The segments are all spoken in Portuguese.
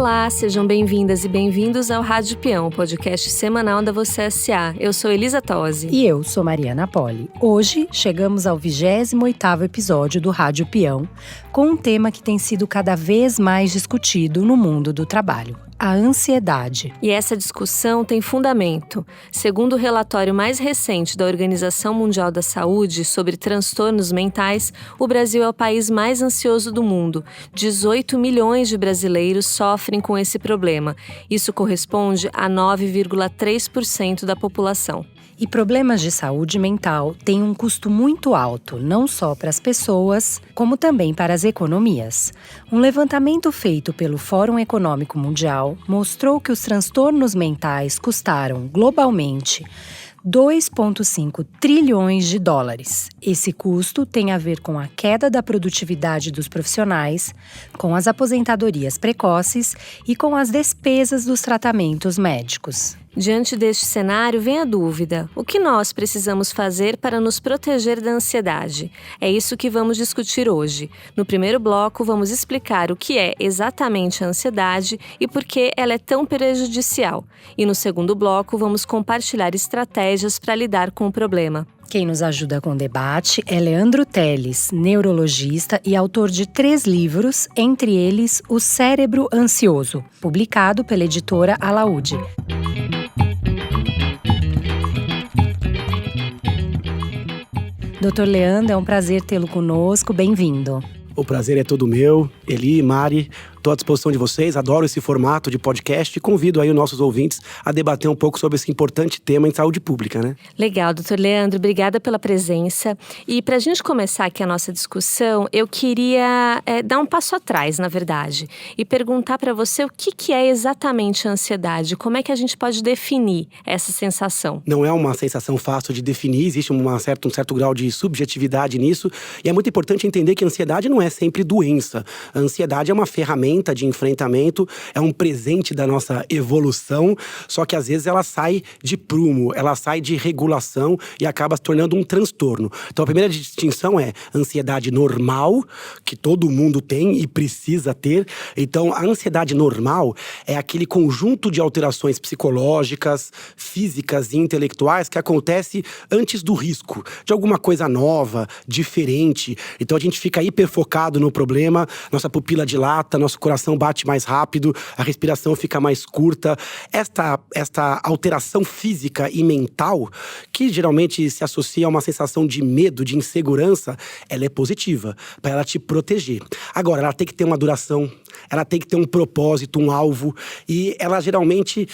Olá, sejam bem-vindas e bem-vindos ao Rádio Peão, podcast semanal da Você S.A. Eu sou Elisa Tosi. E eu sou Mariana Poli. Hoje, chegamos ao 28º episódio do Rádio Peão, com um tema que tem sido cada vez mais discutido no mundo do trabalho: a ansiedade. E essa discussão tem fundamento. Segundo o relatório mais recente da Organização Mundial da Saúde sobre transtornos mentais, o Brasil é o país mais ansioso do mundo. 18 milhões de brasileiros sofrem com esse problema. Isso corresponde a 9,3% da população. E problemas de saúde mental têm um custo muito alto, não só para as pessoas, como também para as economias. Um levantamento feito pelo Fórum Econômico Mundial mostrou que os transtornos mentais custaram, globalmente, 2,5 trilhões de dólares. Esse custo tem a ver com a queda da produtividade dos profissionais, com as aposentadorias precoces e com as despesas dos tratamentos médicos. Diante deste cenário, vem a dúvida: o que nós precisamos fazer para nos proteger da ansiedade? É isso que vamos discutir hoje. No primeiro bloco, vamos explicar o que é exatamente a ansiedade e por que ela é tão prejudicial. E no segundo bloco, vamos compartilhar estratégias para lidar com o problema. Quem nos ajuda com o debate é Leandro Teles, neurologista e autor de 3 livros, entre eles O Cérebro Ansioso, publicado pela editora Alaúde. Doutor Leandro, é um prazer tê-lo conosco. Bem-vindo. O prazer é todo meu. Eli, Mari, estou à disposição de vocês. Adoro esse formato de podcast e convido aí os nossos ouvintes a debater um pouco sobre esse importante tema em saúde pública, né? Legal, doutor Leandro. Obrigada pela presença. E para a gente começar aqui a nossa discussão, eu queria dar um passo atrás, na verdade, e perguntar para você o que é exatamente a ansiedade. Como é que a gente pode definir essa sensação? Não é uma sensação fácil de definir, existe um certo grau de subjetividade nisso. E é muito importante entender que a ansiedade não é sempre doença. A ansiedade é uma ferramenta de enfrentamento, é um presente da nossa evolução, só que às vezes ela sai de prumo, ela sai de regulação e acaba se tornando um transtorno. Então a primeira distinção é ansiedade normal, que todo mundo tem e precisa ter. Então a ansiedade normal é aquele conjunto de alterações psicológicas, físicas e intelectuais que acontece antes do risco, de alguma coisa nova, diferente. Então a gente fica hiperfocado no problema, nossa pupila dilata, nosso coração bate mais rápido, a respiração fica mais curta. Esta alteração física e mental, que geralmente se associa a uma sensação de medo, de insegurança, ela é positiva, para ela te proteger. Agora, ela tem que ter uma duração, ela tem que ter um propósito, um alvo, e ela geralmente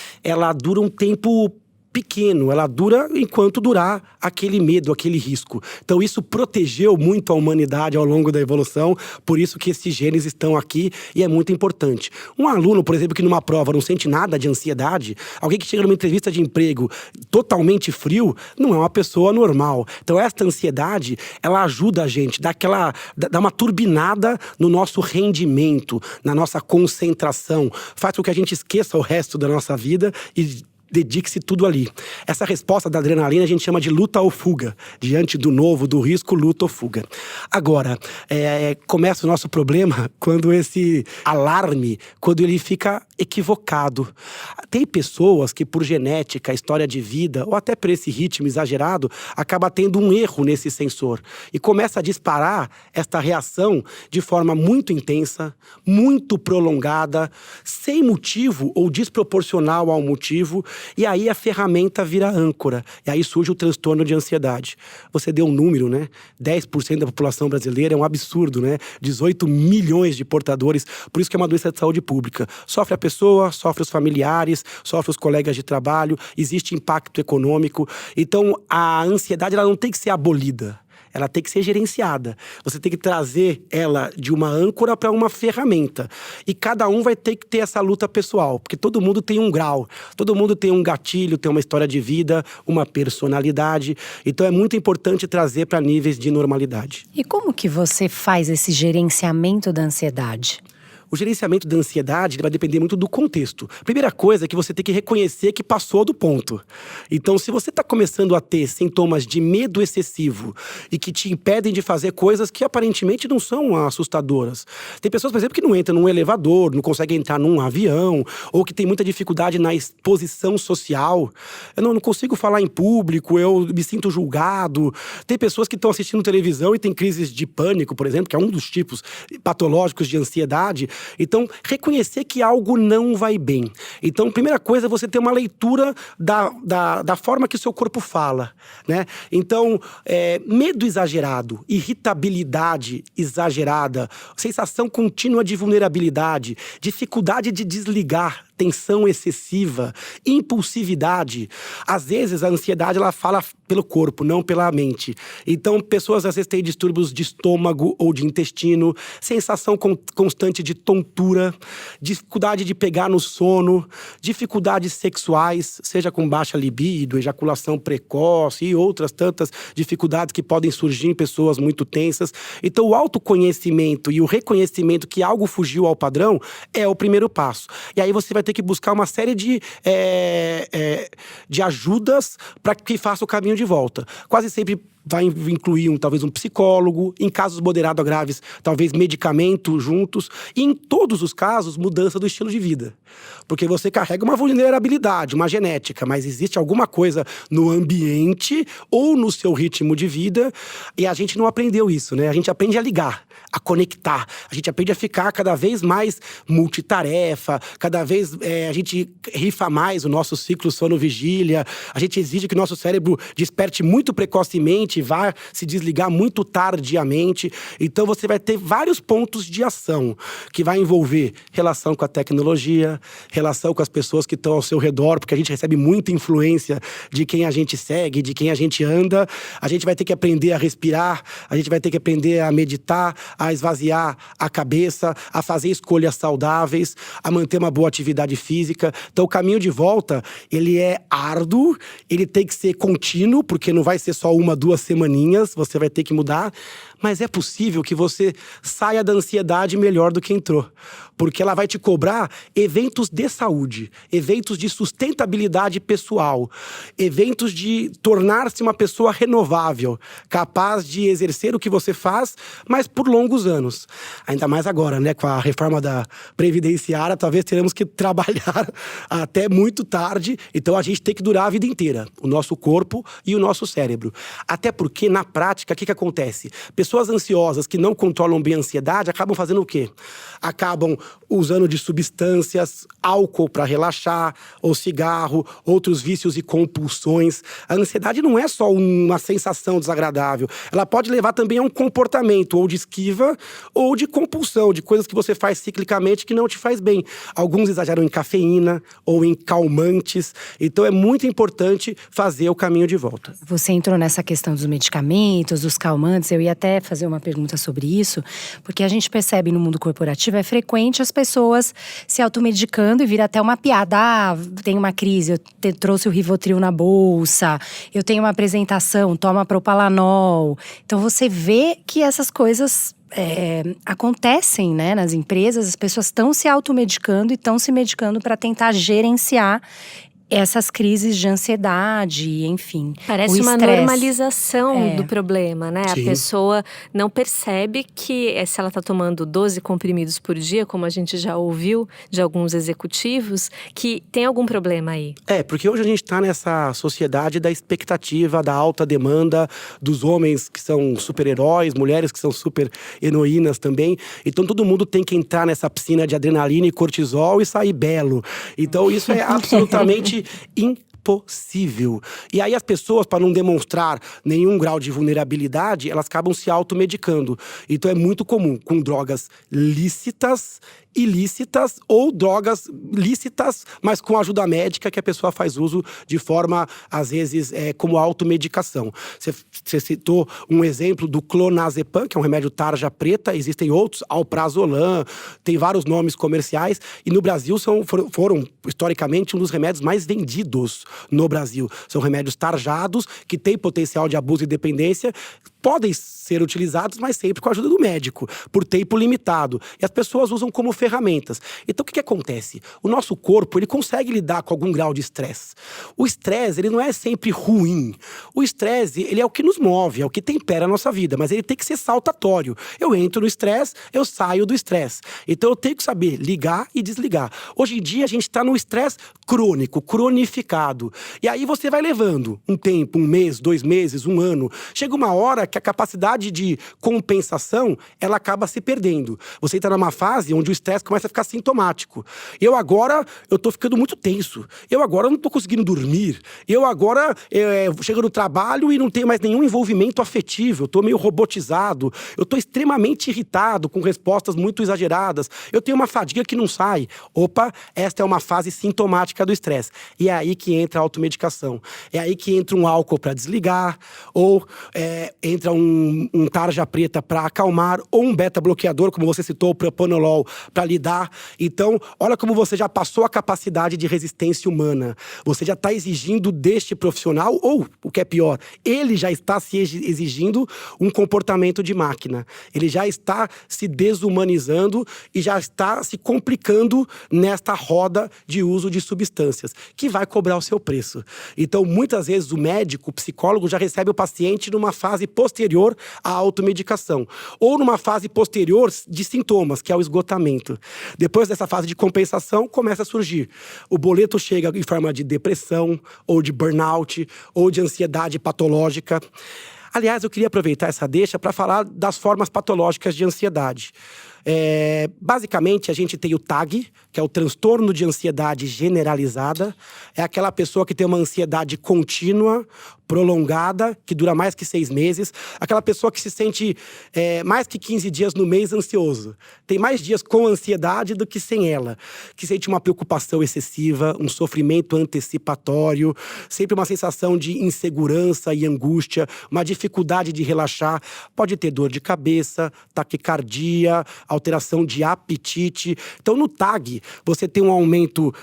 dura um tempo pequeno, ela dura enquanto durar aquele medo, aquele risco. Então isso protegeu muito a humanidade ao longo da evolução, por isso que esses genes estão aqui e é muito importante. Um aluno, por exemplo, que numa prova não sente nada de ansiedade, alguém que chega numa entrevista de emprego totalmente frio, não é uma pessoa normal. Então esta ansiedade, ela ajuda a gente, dá uma turbinada no nosso rendimento, na nossa concentração, faz com que a gente esqueça o resto da nossa vida e dedique-se tudo ali. Essa resposta da adrenalina a gente chama de luta ou fuga. Diante do novo, do risco, luta ou fuga. Agora, começa o nosso problema quando esse alarme, quando ele fica equivocado. Tem pessoas que por genética, história de vida, ou até por esse ritmo exagerado, acaba tendo um erro nesse sensor. E começa a disparar esta reação de forma muito intensa, muito prolongada, sem motivo ou desproporcional ao motivo. E aí a ferramenta vira âncora. E aí surge o transtorno de ansiedade. Você deu um número, né? 10% da população brasileira, é um absurdo, né? 18 milhões de portadores. Por isso que é uma doença de saúde pública. Sofre a pessoa, sofre os familiares, sofre os colegas de trabalho, existe impacto econômico. Então a ansiedade ela não tem que ser abolida. Ela tem que ser gerenciada. Você tem que trazer ela de uma âncora para uma ferramenta. E cada um vai ter que ter essa luta pessoal, porque todo mundo tem um grau, todo mundo tem um gatilho, tem uma história de vida, uma personalidade. Então é muito importante trazer para níveis de normalidade. E como que você faz esse gerenciamento da ansiedade? O gerenciamento da ansiedade vai depender muito do contexto. Primeira coisa é que você tem que reconhecer que passou do ponto. Então, se você está começando a ter sintomas de medo excessivo e que te impedem de fazer coisas que aparentemente não são assustadoras. Tem pessoas, por exemplo, que não entram num elevador, não conseguem entrar num avião, ou que tem muita dificuldade na exposição social. Eu não consigo falar em público, eu me sinto julgado. Tem pessoas que estão assistindo televisão e têm crises de pânico, por exemplo, que é um dos tipos patológicos de ansiedade. Então, reconhecer que algo não vai bem. Então, primeira coisa é você ter uma leitura da forma que o seu corpo fala, né? Então, medo exagerado, irritabilidade exagerada, sensação contínua de vulnerabilidade, dificuldade de desligar, tensão excessiva, impulsividade. Às vezes, a ansiedade, ela fala pelo corpo, não pela mente. Então, pessoas às vezes têm distúrbios de estômago ou de intestino, sensação constante de tontura, dificuldade de pegar no sono, dificuldades sexuais, seja com baixa libido, ejaculação precoce e outras tantas dificuldades que podem surgir em pessoas muito tensas. Então, o autoconhecimento e o reconhecimento que algo fugiu ao padrão é o primeiro passo. E aí você vai ter que buscar uma série de ajudas para que faça o caminho de volta. Quase sempre vai incluir talvez um psicólogo, em casos moderados a graves, talvez medicamento juntos, e em todos os casos, mudança do estilo de vida. Porque você carrega uma vulnerabilidade, uma genética, mas existe alguma coisa no ambiente ou no seu ritmo de vida, e a gente não aprendeu isso, né? A gente aprende a ligar, a conectar, a gente aprende a ficar cada vez mais multitarefa, cada vez a gente rifa mais o nosso ciclo sono-vigília, a gente exige que o nosso cérebro desperte muito precocemente, vai se desligar muito tardiamente. Então você vai ter vários pontos de ação que vai envolver relação com a tecnologia, relação com as pessoas que estão ao seu redor, porque a gente recebe muita influência de quem a gente segue, de quem a gente anda. A gente vai ter que aprender a respirar, a gente vai ter que aprender a meditar, a esvaziar a cabeça, a fazer escolhas saudáveis, a manter uma boa atividade física. Então o caminho de volta, ele é árduo, ele tem que ser contínuo, porque não vai ser só uma, 2 semaninhas, você vai ter que mudar, mas é possível que você saia da ansiedade melhor do que entrou. Porque ela vai te cobrar eventos de saúde, eventos de sustentabilidade pessoal, eventos de tornar-se uma pessoa renovável, capaz de exercer o que você faz, mas por longos anos. Ainda mais agora, né? Com a reforma da Previdenciária, talvez teremos que trabalhar até muito tarde. Então a gente tem que durar a vida inteira, o nosso corpo e o nosso cérebro. Até porque, na prática, o que acontece? Pessoas ansiosas que não controlam bem a ansiedade acabam fazendo o quê? Acabam usando de substâncias, álcool para relaxar, ou cigarro, outros vícios e compulsões. A ansiedade não é só uma sensação desagradável. Ela pode levar também a um comportamento ou de esquiva ou de compulsão, de coisas que você faz ciclicamente que não te faz bem. Alguns exageram em cafeína ou em calmantes. Então é muito importante fazer o caminho de volta. Você entrou nessa questão dos medicamentos, dos calmantes. Eu ia até fazer uma pergunta sobre isso, porque a gente percebe no mundo corporativo, é frequente as pessoas se automedicando e vira até uma piada. Ah, tem uma crise, eu trouxe o Rivotril na bolsa, eu tenho uma apresentação, toma Propalanol. Então você vê que essas coisas acontecem, né, nas empresas. As pessoas estão se automedicando e estão se medicando para tentar gerenciar essas crises de ansiedade, enfim. Parece uma normalização do problema, né? Sim. A pessoa não percebe que se ela está tomando 12 comprimidos por dia, como a gente já ouviu de alguns executivos, que tem algum problema aí. Porque hoje a gente está nessa sociedade da expectativa, da alta demanda, dos homens que são super-heróis, mulheres que são super-heroínas também. Então todo mundo tem que entrar nessa piscina de adrenalina e cortisol e sair belo. Então isso é absolutamente impossível. E aí as pessoas, para não demonstrar nenhum grau de vulnerabilidade, elas acabam se automedicando. Então é muito comum, com drogas lícitas, ilícitas ou drogas lícitas, mas com ajuda médica, que a pessoa faz uso de forma, às vezes, como automedicação. Você citou um exemplo do clonazepam, que é um remédio tarja preta, existem outros, alprazolam, tem vários nomes comerciais, e no Brasil foram, historicamente, um dos remédios mais vendidos no Brasil. São remédios tarjados, que têm potencial de abuso e dependência, podem ser utilizados, mas sempre com a ajuda do médico, por tempo limitado. E as pessoas usam como ferramentas. Então, o que acontece? O nosso corpo, ele consegue lidar com algum grau de estresse. O estresse, ele não é sempre ruim. O estresse, ele é o que nos move, é o que tempera a nossa vida, mas ele tem que ser saltatório. Eu entro no estresse, eu saio do estresse. Então, eu tenho que saber ligar e desligar. Hoje em dia, a gente está no estresse crônico, cronificado. E aí você vai levando um tempo, 1 mês, 2 meses, 1 ano. Chega uma hora que a capacidade de compensação, ela acaba se perdendo. Você entra numa fase onde o estresse começa a ficar sintomático. Eu tô ficando muito tenso. Eu agora não tô conseguindo dormir. Eu agora chego no trabalho e não tenho mais nenhum envolvimento afetivo. Eu tô meio robotizado. Eu tô extremamente irritado, com respostas muito exageradas. Eu tenho uma fadiga que não sai. Opa, esta é uma fase sintomática do estresse. E é aí que entra a automedicação. É aí que entra um álcool para desligar, ou entra um tarja preta para acalmar, ou um beta-bloqueador, como você citou, o propanolol, para lidar. Então, olha como você já passou a capacidade de resistência humana. Você já está exigindo deste profissional, ou, o que é pior, ele já está se exigindo um comportamento de máquina. Ele já está se desumanizando e já está se complicando nesta roda de uso de substâncias, que vai cobrar o seu preço. Então, muitas vezes, o médico, o psicólogo, já recebe o paciente numa fase posterior à automedicação, ou numa fase posterior de sintomas, que é o esgotamento. Depois dessa fase de compensação, começa a surgir. O boleto chega em forma de depressão, ou de burnout, ou de ansiedade patológica. Aliás, eu queria aproveitar essa deixa para falar das formas patológicas de ansiedade. Basicamente, a gente tem o TAG, que é o transtorno de ansiedade generalizada. É aquela pessoa que tem uma ansiedade contínua, prolongada, que dura mais que 6 meses. Aquela pessoa que se sente mais que 15 dias no mês ansioso. Tem mais dias com ansiedade do que sem ela. Que sente uma preocupação excessiva, um sofrimento antecipatório, sempre uma sensação de insegurança e angústia, uma dificuldade de relaxar. Pode ter dor de cabeça, taquicardia, alteração de apetite. Então, no TAG, você tem um aumento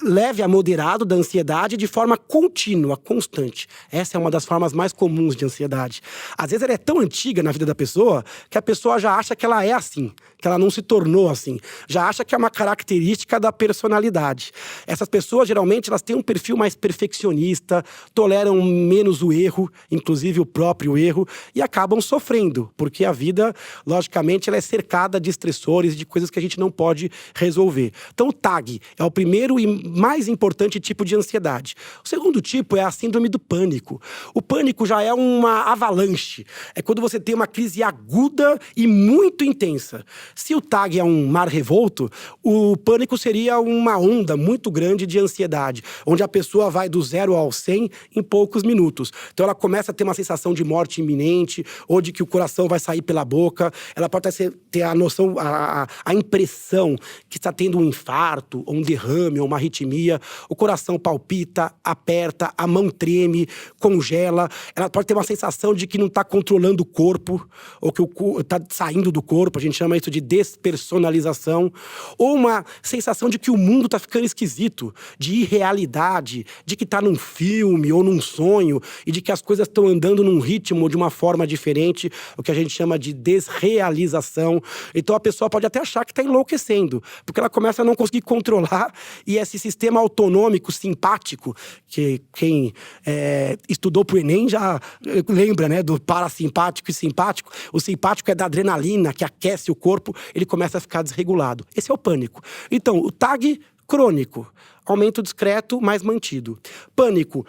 leve a moderado da ansiedade de forma contínua, constante. Essa é uma das formas mais comuns de ansiedade. Às vezes ela é tão antiga na vida da pessoa que a pessoa já acha que ela é assim, que ela não se tornou assim. Já acha que é uma característica da personalidade. Essas pessoas, geralmente, elas têm um perfil mais perfeccionista, toleram menos o erro, inclusive o próprio erro, e acabam sofrendo, porque a vida, logicamente, ela é cercada de estressores, de coisas que a gente não pode resolver. Então, o TAG é o primeiro e mais importante tipo de ansiedade. O segundo tipo é a síndrome do pânico. O pânico já é uma avalanche. É quando você tem uma crise aguda e muito intensa. Se o TAG é um mar revolto, o pânico seria uma onda muito grande de ansiedade, onde a pessoa vai do 0 ao 100 em poucos minutos. Então ela começa a ter uma sensação de morte iminente, ou de que o coração vai sair pela boca. Ela pode ter a noção, a impressão que está tendo um infarto, ou um derrame, ou uma arritmia. O coração palpita, aperta, a mão treme, congela. Ela pode ter uma sensação de que não está controlando o corpo, ou que está saindo do corpo. A gente chama isso de despersonalização. Ou uma sensação de que o mundo está ficando esquisito, de irrealidade, de que está num filme ou num sonho, e de que as coisas estão andando num ritmo de uma forma diferente, o que a gente chama de desrealização. Então a pessoa pode até achar que está enlouquecendo, porque ela começa a não conseguir controlar, e esse sistema autonômico simpático, que quem estudou pro Enem já lembra, né, do parasimpático e simpático. O simpático é da adrenalina, que aquece o corpo, ele começa a ficar desregulado. Esse é o pânico. Então, o TAG crônico, aumento discreto, mas mantido. Pânico,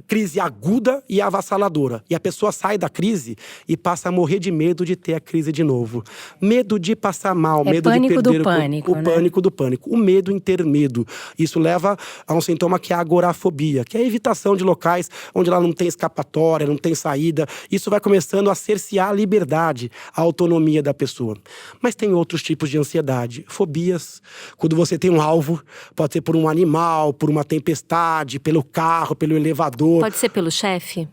crise aguda e avassaladora. E a pessoa sai da crise e passa a morrer de medo de ter a crise de novo. Medo de passar mal, medo de perder o pânico do pânico. O medo em ter medo. Isso leva a um sintoma que é a agorafobia, que é a evitação de locais onde ela não tem escapatória, não tem saída. Isso vai começando a cercear a liberdade, a autonomia da pessoa. Mas tem outros tipos de ansiedade. Fobias. Quando você tem um alvo, pode ser por um animal, por uma tempestade, pelo carro, pelo elevador, computador. Pode ser pelo chefe?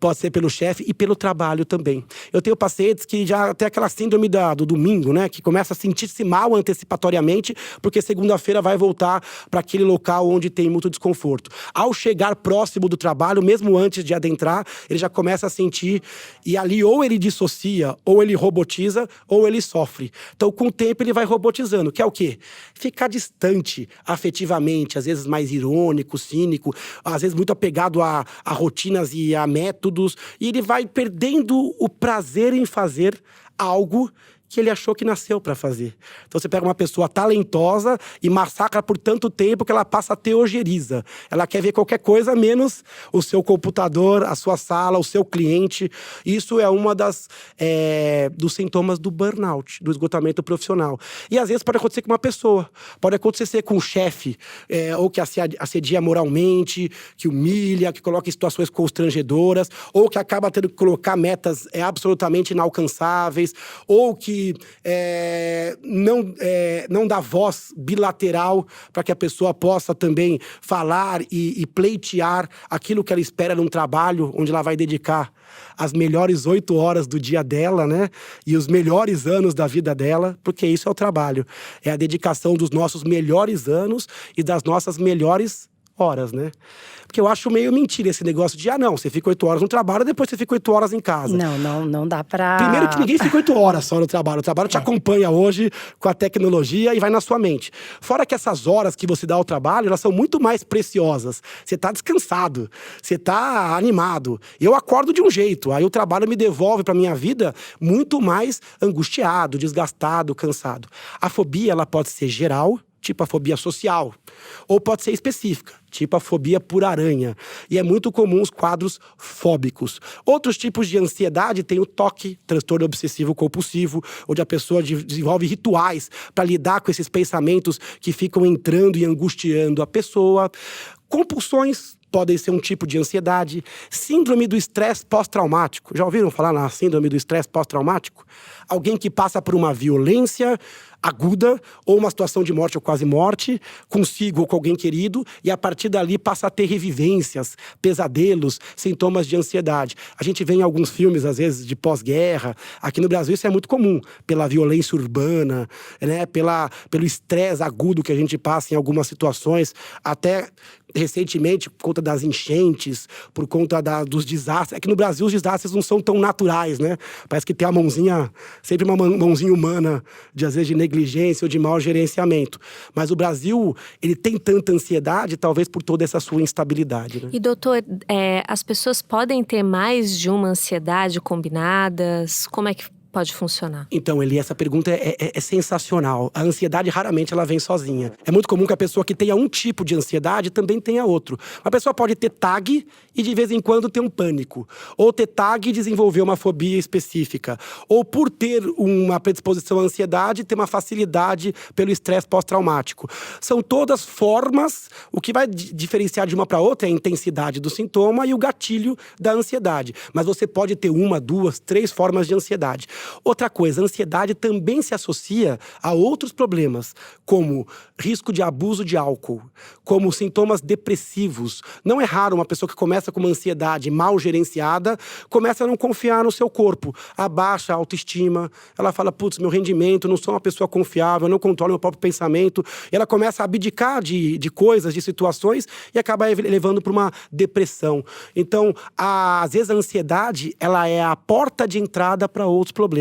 Pode ser pelo chefe e pelo trabalho também. Eu tenho pacientes que já tem aquela síndrome do domingo, né? Que começa a sentir-se mal antecipatoriamente, porque segunda-feira vai voltar para aquele local onde tem muito desconforto. Ao chegar próximo do trabalho, mesmo antes de adentrar, ele já começa a sentir, e ali ou ele dissocia, ou ele robotiza, ou ele sofre. Então, com o tempo, ele vai robotizando, que é o quê? Ficar distante afetivamente, às vezes mais irônico, cínico, às vezes muito apegado a rotinas e a métodos, e ele vai perdendo o prazer em fazer algo que ele achou que nasceu para fazer. Então você pega uma pessoa talentosa e massacra por tanto tempo que ela passa a ter ojeriza. Ela quer ver qualquer coisa menos o seu computador, a sua sala, o seu cliente. Isso é uma dos sintomas do burnout, do esgotamento profissional. E às vezes pode acontecer com uma pessoa, pode acontecer com um chefe, ou que assedia moralmente, que humilha, que coloca em situações constrangedoras, ou que acaba tendo que colocar metas absolutamente inalcançáveis, ou que não dá voz bilateral para que a pessoa possa também falar e pleitear aquilo que ela espera num trabalho onde ela vai dedicar as melhores 8 horas do dia dela, né? E os melhores anos da vida dela, porque isso é o trabalho. É a dedicação dos nossos melhores anos e das nossas melhores horas, né? Porque eu acho meio mentira esse negócio de, não, você fica 8 horas no trabalho, depois você fica 8 horas em casa. Não dá pra… Primeiro que ninguém fica 8 horas só no trabalho. O trabalho te acompanha hoje com a tecnologia e vai na sua mente. Fora que essas horas que você dá ao trabalho, elas são muito mais preciosas. Você tá descansado, você tá animado. Eu acordo de um jeito, aí o trabalho me devolve pra minha vida muito mais angustiado, desgastado, cansado. A fobia, ela pode ser geral, tipo a fobia social, ou pode ser específica, tipo a fobia por aranha. E é muito comum os quadros fóbicos. Outros tipos de ansiedade tem o TOC, transtorno obsessivo compulsivo, onde a pessoa desenvolve rituais para lidar com esses pensamentos que ficam entrando e angustiando a pessoa. Compulsões podem ser um tipo de ansiedade. Síndrome do estresse pós-traumático. Já ouviram falar na síndrome do estresse pós-traumático? Alguém que passa por uma violência aguda, ou uma situação de morte ou quase morte, consigo ou com alguém querido, e a partir dali passa a ter revivências, pesadelos, sintomas de ansiedade. A gente vê em alguns filmes, às vezes, de pós-guerra. Aqui no Brasil isso é muito comum, pela violência urbana, né? Pelo estresse agudo que a gente passa em algumas situações, até recentemente, por conta das enchentes, por conta dos desastres. É que no Brasil os desastres não são tão naturais, né? Parece que tem a mãozinha, sempre uma mãozinha humana, às vezes de negligência ou de mau gerenciamento. Mas o Brasil, ele tem tanta ansiedade, talvez por toda essa sua instabilidade, né? E doutor, as pessoas podem ter mais de uma ansiedade combinadas? Como é que pode funcionar? Então, Eli, essa pergunta é sensacional. A ansiedade, raramente, ela vem sozinha. É muito comum que a pessoa que tenha um tipo de ansiedade também tenha outro. Uma pessoa pode ter TAG e, de vez em quando, ter um pânico. Ou ter TAG e desenvolver uma fobia específica. Ou, por ter uma predisposição à ansiedade, ter uma facilidade pelo estresse pós-traumático. São todas formas. O que vai diferenciar de uma para outra é a intensidade do sintoma e o gatilho da ansiedade. Mas você pode ter 1, 2, 3 formas de ansiedade. Outra coisa, a ansiedade também se associa a outros problemas, como risco de abuso de álcool, como sintomas depressivos. Não é raro uma pessoa que começa com uma ansiedade mal gerenciada, começa a não confiar no seu corpo, abaixa a autoestima, ela fala, putz, meu rendimento, não sou uma pessoa confiável, eu não controlo meu próprio pensamento, e ela começa a abdicar de coisas, de situações, e acaba levando para uma depressão. Então, às vezes a ansiedade, ela é a porta de entrada para outros problemas,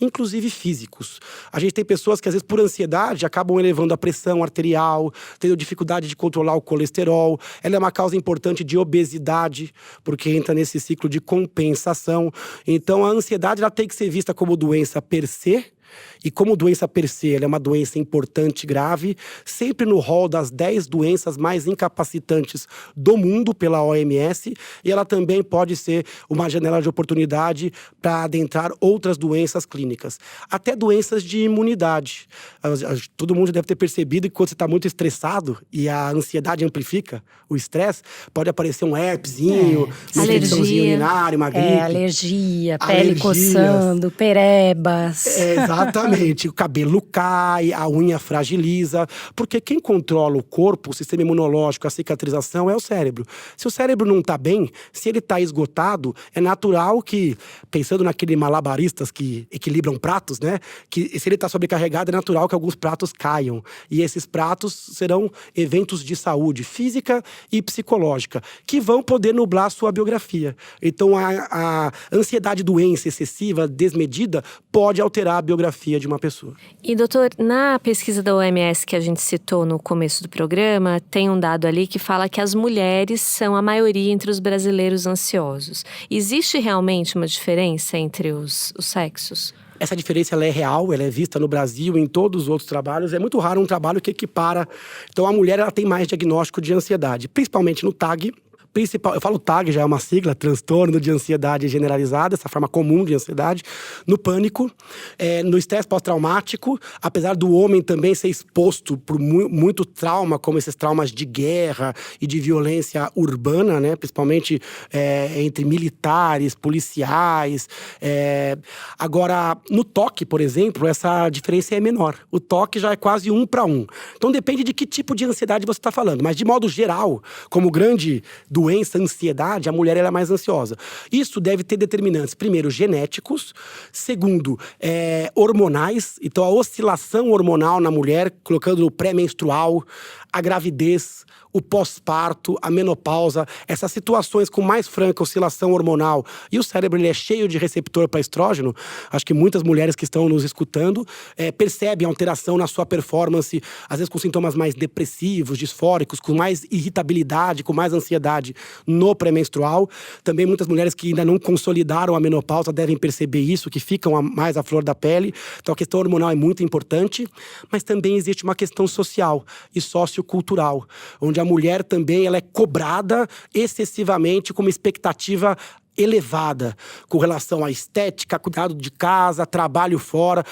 inclusive físicos. A gente tem pessoas que, às vezes, por ansiedade, acabam elevando a pressão arterial, tendo dificuldade de controlar o colesterol. Ela é uma causa importante de obesidade, porque entra nesse ciclo de compensação. Então, a ansiedade ela tem que ser vista como doença per se. E como doença per se, ela é uma doença importante, grave, sempre no rol das 10 doenças mais incapacitantes do mundo pela OMS, e ela também pode ser uma janela de oportunidade para adentrar outras doenças clínicas. Até doenças de imunidade. Todo mundo deve ter percebido que quando você está muito estressado e a ansiedade amplifica o estresse, pode aparecer um herpesinho, uma infecçãozinha urinária, uma gripe. Alergia, pele coçando, perebas. Exato. Exatamente. O cabelo cai, a unha fragiliza. Porque quem controla o corpo, o sistema imunológico, a cicatrização é o cérebro. Se o cérebro não está bem, se ele está esgotado, é natural que, pensando naqueles malabaristas que equilibram pratos, né? Que se ele está sobrecarregado, é natural que alguns pratos caiam. E esses pratos serão eventos de saúde física e psicológica, que vão poder nublar a sua biografia. Então, a ansiedade doença excessiva, desmedida, pode alterar a biografia de uma pessoa. E, doutor, na pesquisa da OMS que a gente citou no começo do programa, tem um dado ali que fala que as mulheres são a maioria entre os brasileiros ansiosos. Existe realmente uma diferença entre os sexos? Essa diferença ela é real, ela é vista no Brasil e em todos os outros trabalhos. É muito raro um trabalho que equipara. Então, a mulher ela tem mais diagnóstico de ansiedade, principalmente no TAG. Eu falo TAG, já é uma sigla, transtorno de ansiedade generalizada, essa forma comum de ansiedade, no pânico, no estresse pós-traumático, apesar do homem também ser exposto por muito trauma, como esses traumas de guerra e de violência urbana, né, principalmente entre militares, policiais. Agora, no toque, por exemplo, essa diferença é menor. O toque já é quase 1 para 1. Então depende de que tipo de ansiedade você está falando, mas de modo geral, como grande doença, ansiedade, a mulher ela é mais ansiosa. Isso deve ter determinantes, primeiro, genéticos, segundo, hormonais. Então, a oscilação hormonal na mulher, colocando o pré-menstrual, a gravidez, o pós-parto, a menopausa, essas situações com mais franca oscilação hormonal. E o cérebro ele é cheio de receptor para estrógeno. Acho que muitas mulheres que estão nos escutando percebem alteração na sua performance, às vezes com sintomas mais depressivos, disfóricos, com mais irritabilidade, com mais ansiedade no pré-menstrual. Também muitas mulheres que ainda não consolidaram a menopausa devem perceber isso, que ficam mais à flor da pele. Então a questão hormonal é muito importante, mas também existe uma questão social e sociocultural, onde a mulher também ela é cobrada excessivamente com uma expectativa elevada com relação à estética, cuidado de casa, trabalho fora,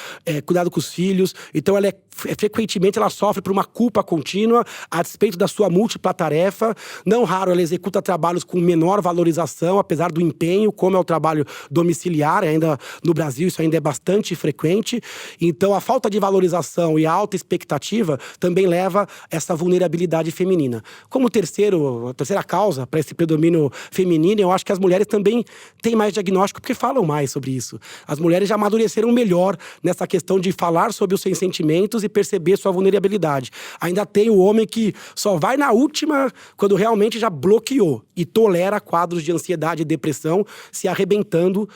cuidado com os filhos. Então ela frequentemente ela sofre por uma culpa contínua a despeito da sua múltipla tarefa. Não raro ela executa trabalhos com menor valorização, apesar do empenho, como é o trabalho domiciliar, ainda no Brasil isso ainda é bastante frequente. Então a falta de valorização e a alta expectativa também leva essa vulnerabilidade feminina. Como a terceira causa para esse predomínio feminino, eu acho que as mulheres também têm mais diagnóstico porque falam mais sobre isso. As mulheres já amadureceram melhor nessa questão de falar sobre os seus sentimentos e perceber sua vulnerabilidade. Ainda tem o homem que só vai na última quando realmente já bloqueou e tolera quadros de ansiedade e depressão se arrebentando.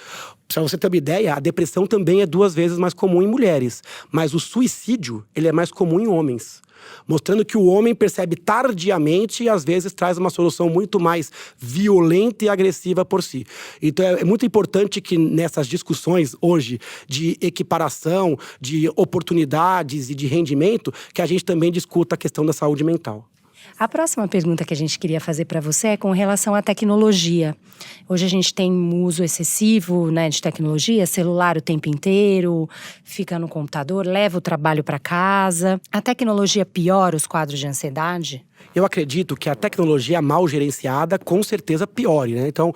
Para você ter uma ideia, a depressão também é 2 vezes mais comum em mulheres, mas o suicídio ele é mais comum em homens. Mostrando que o homem percebe tardiamente e às vezes traz uma solução muito mais violenta e agressiva por si. Então é muito importante que nessas discussões hoje de equiparação, de oportunidades e de rendimento, que a gente também discuta a questão da saúde mental. A próxima pergunta que a gente queria fazer para você é com relação à tecnologia. Hoje a gente tem um uso excessivo, né, de tecnologia, celular o tempo inteiro, fica no computador, leva o trabalho para casa. A tecnologia piora os quadros de ansiedade? Eu acredito que a tecnologia mal gerenciada com certeza piore, né? Então,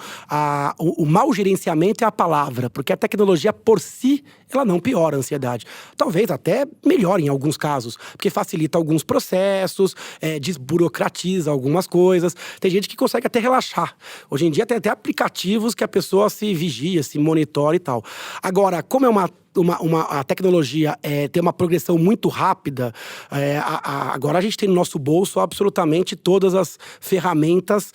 o mau gerenciamento é a palavra, porque a tecnologia por si, ela não piora a ansiedade. Talvez até melhore em alguns casos, porque facilita alguns processos, desburocratiza algumas coisas. Tem gente que consegue até relaxar. Hoje em dia tem até aplicativos que a pessoa se vigia, se monitora e tal. Agora, como é a tecnologia tem uma progressão muito rápida, agora a gente tem no nosso bolso absolutamente todas as ferramentas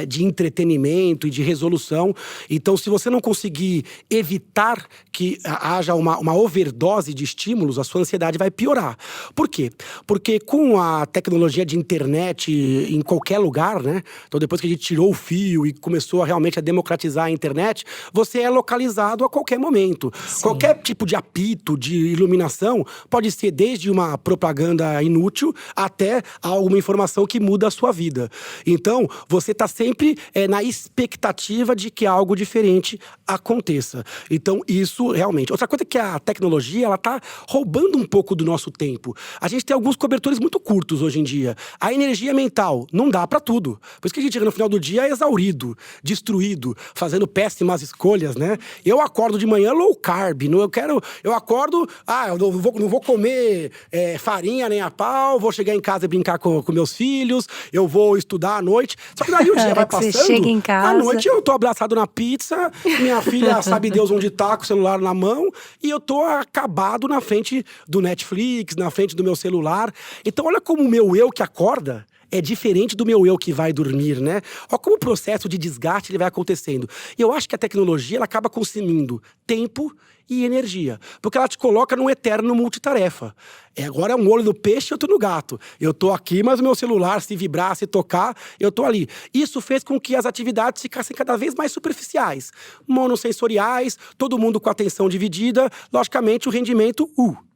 de entretenimento e de resolução. Então, se você não conseguir evitar que haja uma overdose de estímulos, a sua ansiedade vai piorar. Por quê? Porque com a tecnologia de internet em qualquer lugar, né? Então, depois que a gente tirou o fio e começou realmente a democratizar a internet, você é localizado a qualquer momento. Sim. Qualquer tipo de apito, de iluminação, pode ser desde uma propaganda inútil até alguma informação que muda a sua vida. Então, você está sempre na expectativa de que algo diferente aconteça. Então, isso realmente. Outra coisa é que a tecnologia, ela está roubando um pouco do nosso tempo. A gente tem alguns cobertores muito curtos hoje em dia. A energia mental não dá para tudo. Por isso que a gente chega no final do dia exaurido, destruído, fazendo péssimas escolhas, né? Eu acordo de manhã low carb, carb, eu acordo, eu não vou comer farinha nem a pau, vou chegar em casa e brincar com meus filhos, eu vou estudar à noite. Só que daí o dia vai passando, você chega em casa. à noite eu tô abraçado na pizza, minha filha sabe Deus onde tá, com o celular na mão, e eu tô acabado na frente do Netflix, na frente do meu celular. Então olha como o meu eu que acorda é diferente do meu eu que vai dormir, né? Olha como o processo de desgaste ele vai acontecendo. E eu acho que a tecnologia ela acaba consumindo tempo e energia, porque ela te coloca num eterno multitarefa. Agora é um olho no peixe e outro no gato. Eu tô aqui, mas o meu celular, se vibrar, se tocar, eu tô ali. Isso fez com que as atividades ficassem cada vez mais superficiais, monossensoriais, todo mundo com a atenção dividida. Logicamente, o rendimento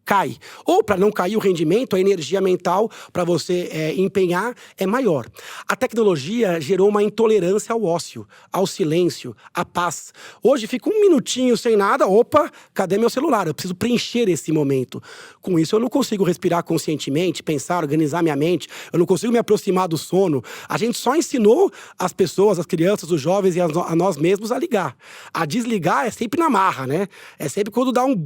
cai. Ou, para não cair o rendimento, a energia mental para você empenhar é maior. A tecnologia gerou uma intolerância ao ócio, ao silêncio, à paz. Hoje fica um minutinho sem nada, opa, cadê meu celular? Eu preciso preencher esse momento. Com isso, eu não consigo respirar conscientemente, pensar, organizar minha mente, eu não consigo me aproximar do sono. A gente só ensinou as pessoas, as crianças, os jovens e a nós mesmos a ligar. A desligar é sempre na marra, né? É sempre quando dá um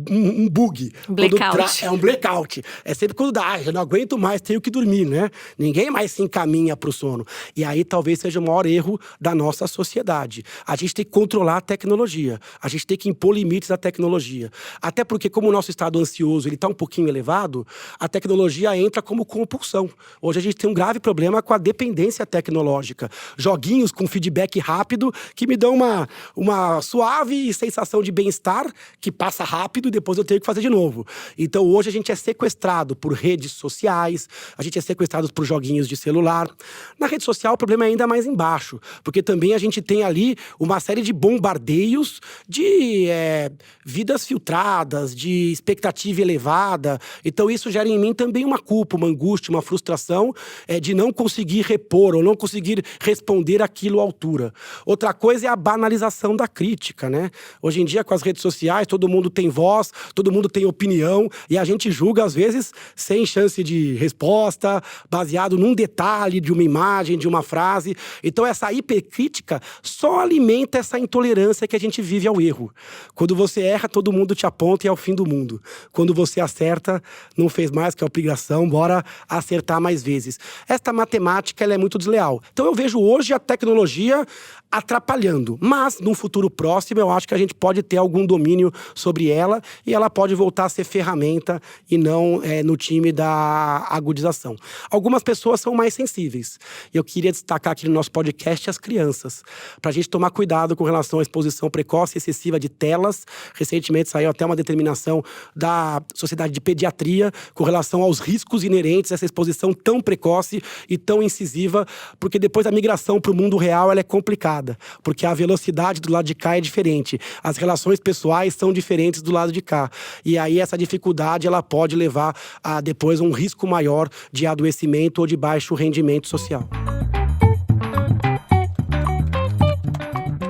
bug. Blackout. É um blackout. É sempre quando dá, eu não aguento mais, tenho que dormir, né? Ninguém mais se encaminha pro sono. E aí talvez seja o maior erro da nossa sociedade. A gente tem que controlar a tecnologia. A gente tem que impor limites à tecnologia. Até porque, como o nosso estado ansioso ele tá um pouquinho elevado, a tecnologia entra como compulsão. Hoje a gente tem um grave problema com a dependência tecnológica. Joguinhos com feedback rápido que me dão uma suave sensação de bem-estar que passa rápido e depois eu tenho que fazer de novo. Então hoje a gente é sequestrado por redes sociais, a gente é sequestrado por joguinhos de celular. Na rede social o problema é ainda mais embaixo, porque também a gente tem ali uma série de bombardeios de vidas filtradas, de expectativa elevada. Então isso gera em mim também uma culpa, uma angústia, uma frustração de não conseguir repor ou não conseguir responder àquilo à altura. Outra coisa é a banalização da crítica, né? Hoje em dia com as redes sociais todo mundo tem voz, todo mundo tem opinião, e a gente julga, às vezes, sem chance de resposta, baseado num detalhe de uma imagem, de uma frase. Então, essa hipercrítica só alimenta essa intolerância que a gente vive ao erro. Quando você erra, todo mundo te aponta e é o fim do mundo. Quando você acerta, não fez mais que a obrigação, bora acertar mais vezes. Esta matemática, ela é muito desleal. Então, eu vejo hoje a tecnologia atrapalhando. Mas, num futuro próximo, eu acho que a gente pode ter algum domínio sobre ela e ela pode voltar a ser ferramenta e não no time da agudização. Algumas pessoas são mais sensíveis. E eu queria destacar aqui no nosso podcast as crianças, para a gente tomar cuidado com relação à exposição precoce e excessiva de telas. Recentemente saiu até uma determinação da Sociedade de Pediatria com relação aos riscos inerentes a essa exposição tão precoce e tão incisiva, porque depois a migração para o mundo real ela é complicada, porque a velocidade do lado de cá é diferente, as relações pessoais são diferentes do lado de cá. E aí essa dificuldade ela pode levar a depois um risco maior de adoecimento ou de baixo rendimento social.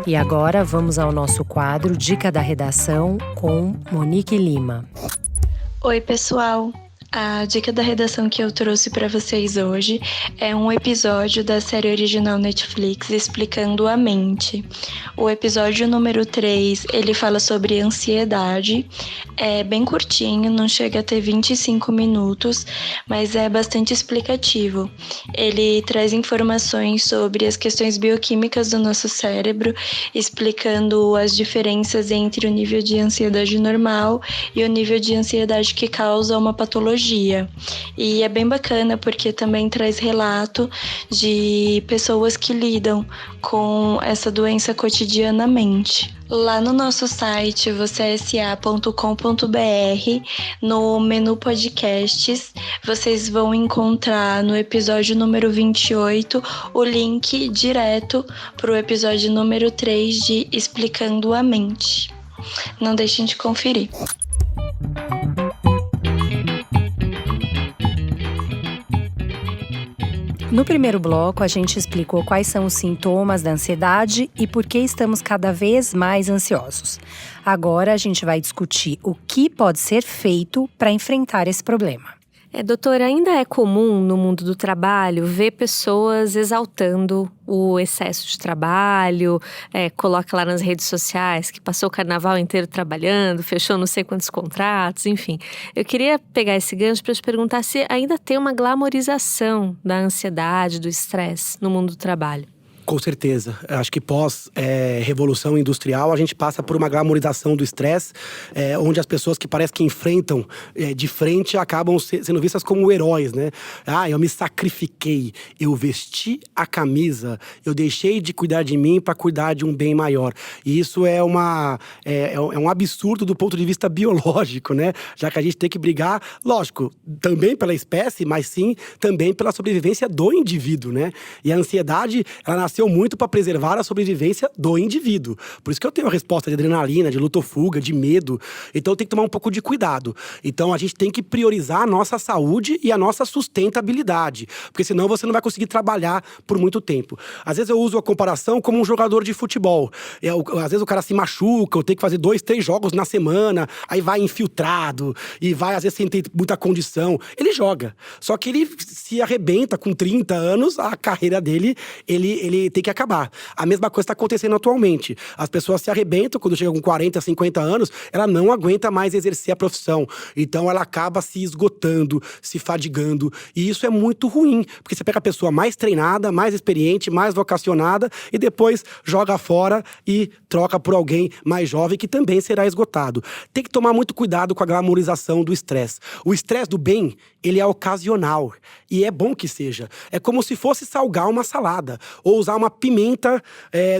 E agora vamos ao nosso quadro Dica da Redação com Monique Lima. Oi, pessoal! A dica da redação que eu trouxe para vocês hoje é um episódio da série original Netflix Explicando a Mente. O episódio número 3, ele fala sobre ansiedade. É bem curtinho, não chega a ter 25 minutos, mas é bastante explicativo. Ele traz informações sobre as questões bioquímicas do nosso cérebro, explicando as diferenças entre o nível de ansiedade normal e o nível de ansiedade que causa uma patologia. E é bem bacana porque também traz relato de pessoas que lidam com essa doença cotidianamente. Lá no nosso site, vocêsa.com.br, no menu podcasts, vocês vão encontrar no episódio número 28 o link direto para o episódio número 3 de Explicando a Mente. Não deixem de conferir. No primeiro bloco, a gente explicou quais são os sintomas da ansiedade e por que estamos cada vez mais ansiosos. Agora, a gente vai discutir o que pode ser feito para enfrentar esse problema. Doutora, ainda é comum no mundo do trabalho ver pessoas exaltando o excesso de trabalho, coloca lá nas redes sociais que passou o carnaval inteiro trabalhando, fechou não sei quantos contratos, enfim. Eu queria pegar esse gancho para te perguntar se ainda tem uma glamorização da ansiedade, do estresse no mundo do trabalho. Com certeza. Acho que pós-revolução industrial, a gente passa por uma glamorização do estresse, onde as pessoas que parece que enfrentam de frente acabam sendo vistas como heróis, né? Eu me sacrifiquei, eu vesti a camisa, eu deixei de cuidar de mim para cuidar de um bem maior. E isso é um absurdo do ponto de vista biológico, né? Já que a gente tem que brigar, lógico, também pela espécie, mas sim também pela sobrevivência do indivíduo, né? E a ansiedade, ela nasceu muito para preservar a sobrevivência do indivíduo. Por isso que eu tenho a resposta de adrenalina, de luta ou fuga, de medo. Então tem que tomar um pouco de cuidado. Então a gente tem que priorizar a nossa saúde e a nossa sustentabilidade. Porque senão você não vai conseguir trabalhar por muito tempo. Às vezes eu uso a comparação como um jogador de futebol. Às vezes o cara se machuca, eu tenho que fazer 2, 3 jogos na semana, aí vai infiltrado, e vai às vezes sem ter muita condição. Ele joga. Só que ele se arrebenta com 30 anos, a carreira dele, ele tem que acabar. A mesma coisa está acontecendo atualmente. As pessoas se arrebentam, quando chegam com 40, 50 anos, ela não aguenta mais exercer a profissão. Então ela acaba se esgotando, se fadigando. E isso é muito ruim, porque você pega a pessoa mais treinada, mais experiente, mais vocacionada, e depois joga fora e troca por alguém mais jovem que também será esgotado. Tem que tomar muito cuidado com a glamorização do estresse. O estresse do bem, ele é ocasional. E é bom que seja. É como se fosse salgar uma salada, ou usar uma pimenta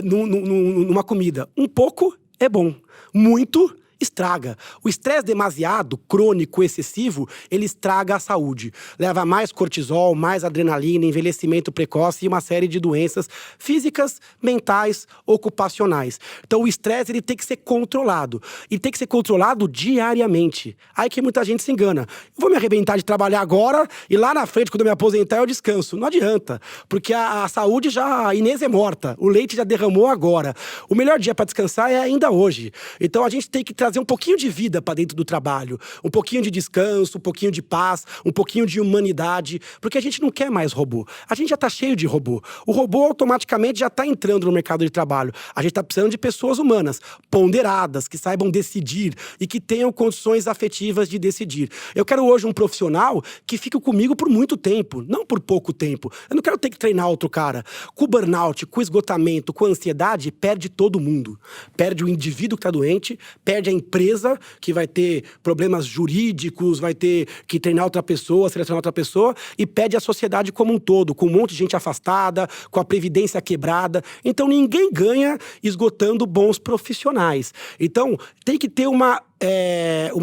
numa comida. Um pouco é bom, muito estraga. O estresse demasiado, crônico, excessivo, ele estraga a saúde. Leva a mais cortisol, mais adrenalina, envelhecimento precoce e uma série de doenças físicas, mentais, ocupacionais. Então o estresse ele tem que ser controlado. E tem que ser controlado diariamente. Aí que muita gente se engana. Eu vou me arrebentar de trabalhar agora e lá na frente, quando eu me aposentar, eu descanso. Não adianta. Porque a saúde a Inês é morta. O leite já derramou agora. O melhor dia para descansar é ainda hoje. Então a gente tem que trazer um pouquinho de vida para dentro do trabalho, um pouquinho de descanso, um pouquinho de paz, um pouquinho de humanidade, porque a gente não quer mais robô. A gente já está cheio de robô. O robô automaticamente já está entrando no mercado de trabalho. A gente está precisando de pessoas humanas, ponderadas, que saibam decidir e que tenham condições afetivas de decidir. Eu quero hoje um profissional que fique comigo por muito tempo, não por pouco tempo. Eu não quero ter que treinar outro cara. Com o burnout, com o esgotamento, com a ansiedade, perde todo mundo. Perde o indivíduo que está doente, perde a empresa, que vai ter problemas jurídicos, vai ter que treinar outra pessoa, selecionar outra pessoa, e perde a sociedade como um todo, com um monte de gente afastada, com a previdência quebrada. Então ninguém ganha esgotando bons profissionais. Então tem que ter uma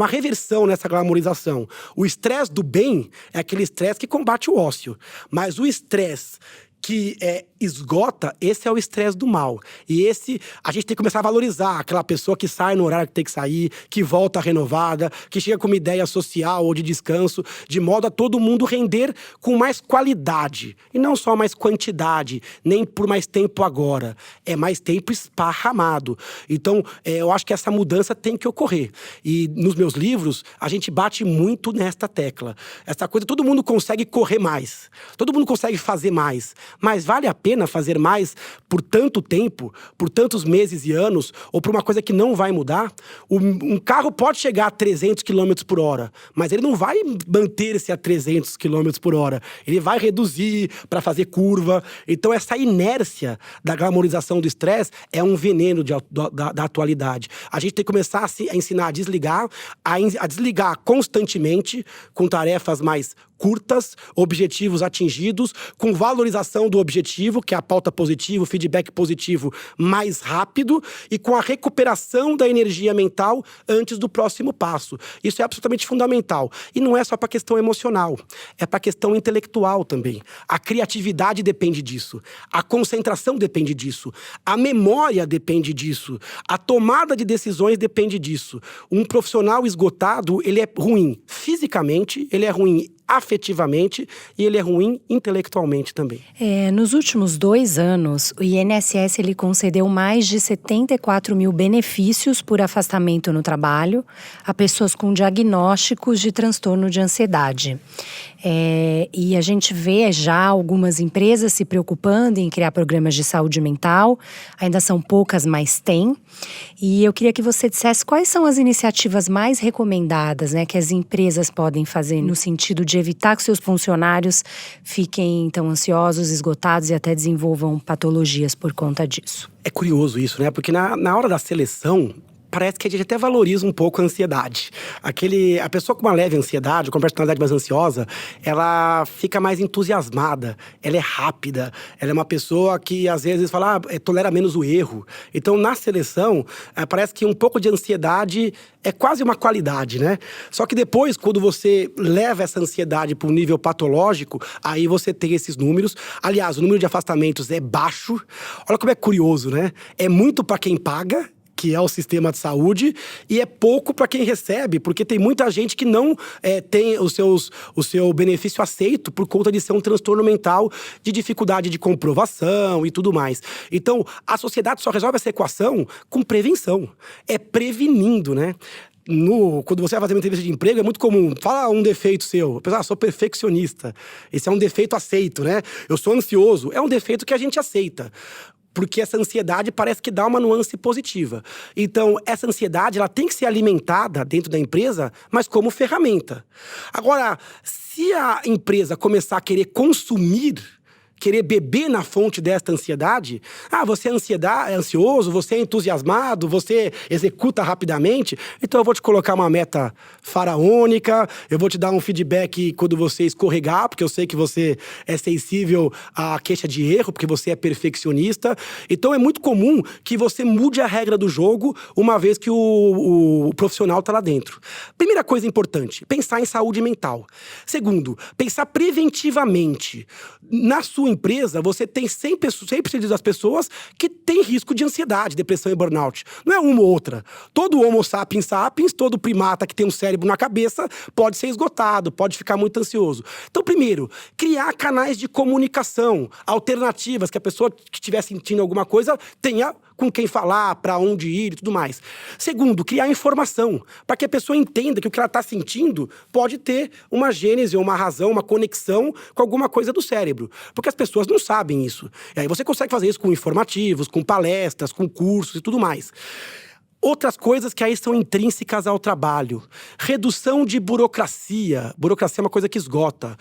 reversão nessa glamorização. O estresse do bem é aquele estresse que combate o ócio. Mas o estresse que esgota, esse é o estresse do mal. E esse, a gente tem que começar a valorizar aquela pessoa que sai no horário que tem que sair, que volta renovada, que chega com uma ideia social ou de descanso, de modo a todo mundo render com mais qualidade. E não só mais quantidade, nem por mais tempo agora. É mais tempo esparramado. Então, eu acho que essa mudança tem que ocorrer. E nos meus livros, a gente bate muito nesta tecla. Essa coisa, todo mundo consegue correr mais. Todo mundo consegue fazer mais. Mas vale a pena fazer mais por tanto tempo, por tantos meses e anos, ou por uma coisa que não vai mudar? Um carro pode chegar a 300 km por hora, mas ele não vai manter-se a 300 km por hora. Ele vai reduzir para fazer curva. Então essa inércia da glamorização do estresse é um veneno da atualidade. A gente tem que começar a ensinar a desligar, a desligar constantemente, com tarefas mais curtas, objetivos atingidos, com valorização do objetivo, que é a pauta positiva, o feedback positivo mais rápido, e com a recuperação da energia mental antes do próximo passo. Isso é absolutamente fundamental. E não é só para a questão emocional, é para a questão intelectual também. A criatividade depende disso, a concentração depende disso, a memória depende disso, a tomada de decisões depende disso. Um profissional esgotado, ele é ruim fisicamente, ele é ruim afetivamente e ele é ruim intelectualmente também. Nos últimos 2 anos, o INSS ele concedeu mais de 74 mil benefícios por afastamento no trabalho a pessoas com diagnósticos de transtorno de ansiedade. E a gente vê já algumas empresas se preocupando em criar programas de saúde mental. Ainda são poucas, mas tem. E eu queria que você dissesse quais são as iniciativas mais recomendadas, né, que as empresas podem fazer no sentido de evitar que seus funcionários fiquem tão ansiosos, esgotados e até desenvolvam patologias por conta disso. É curioso isso, né? Porque na hora da seleção, parece que a gente até valoriza um pouco a ansiedade. A pessoa com uma leve ansiedade, com uma personalidade mais ansiosa, ela fica mais entusiasmada, ela é rápida, ela é uma pessoa que às vezes fala, tolera menos o erro. Então, na seleção, parece que um pouco de ansiedade é quase uma qualidade, né? Só que depois, quando você leva essa ansiedade para um nível patológico, aí você tem esses números. Aliás, o número de afastamentos é baixo. Olha como é curioso, né? É muito para quem paga, que é o sistema de saúde, e é pouco para quem recebe, porque tem muita gente que não tem o seu benefício aceito por conta de ser um transtorno mental de dificuldade de comprovação e tudo mais. Então, a sociedade só resolve essa equação com prevenção. É prevenindo, né? Quando você vai fazer uma entrevista de emprego, é muito comum. Fala um defeito seu. Pessoal, sou perfeccionista. Esse é um defeito aceito, né? Eu sou ansioso. É um defeito que a gente aceita. Porque essa ansiedade parece que dá uma nuance positiva. Então, essa ansiedade ela tem que ser alimentada dentro da empresa, mas como ferramenta. Agora, se a empresa começar a querer consumir, querer beber na fonte desta ansiedade, você é ansioso, você é entusiasmado, você executa rapidamente, então eu vou te colocar uma meta faraônica, eu vou te dar um feedback quando você escorregar, porque eu sei que você é sensível à queixa de erro, porque você é perfeccionista. Então é muito comum que você mude a regra do jogo uma vez que o profissional está lá dentro. Primeira coisa importante, pensar em saúde mental. Segundo, pensar preventivamente. Na sua empresa, você tem 100% das pessoas que têm risco de ansiedade, depressão e burnout. Não é uma ou outra. Todo homo sapiens sapiens, todo primata que tem um cérebro na cabeça, pode ser esgotado, pode ficar muito ansioso. Então, primeiro, criar canais de comunicação alternativas, que a pessoa que estiver sentindo alguma coisa tenha com quem falar, para onde ir e tudo mais. Segundo, criar informação, para que a pessoa entenda que o que ela está sentindo pode ter uma gênese, uma razão, uma conexão com alguma coisa do cérebro. Porque as pessoas não sabem isso. E aí você consegue fazer isso com informativos, com palestras, com cursos e tudo mais. Outras coisas que aí são intrínsecas ao trabalho. Redução de burocracia. Burocracia é uma coisa que esgota.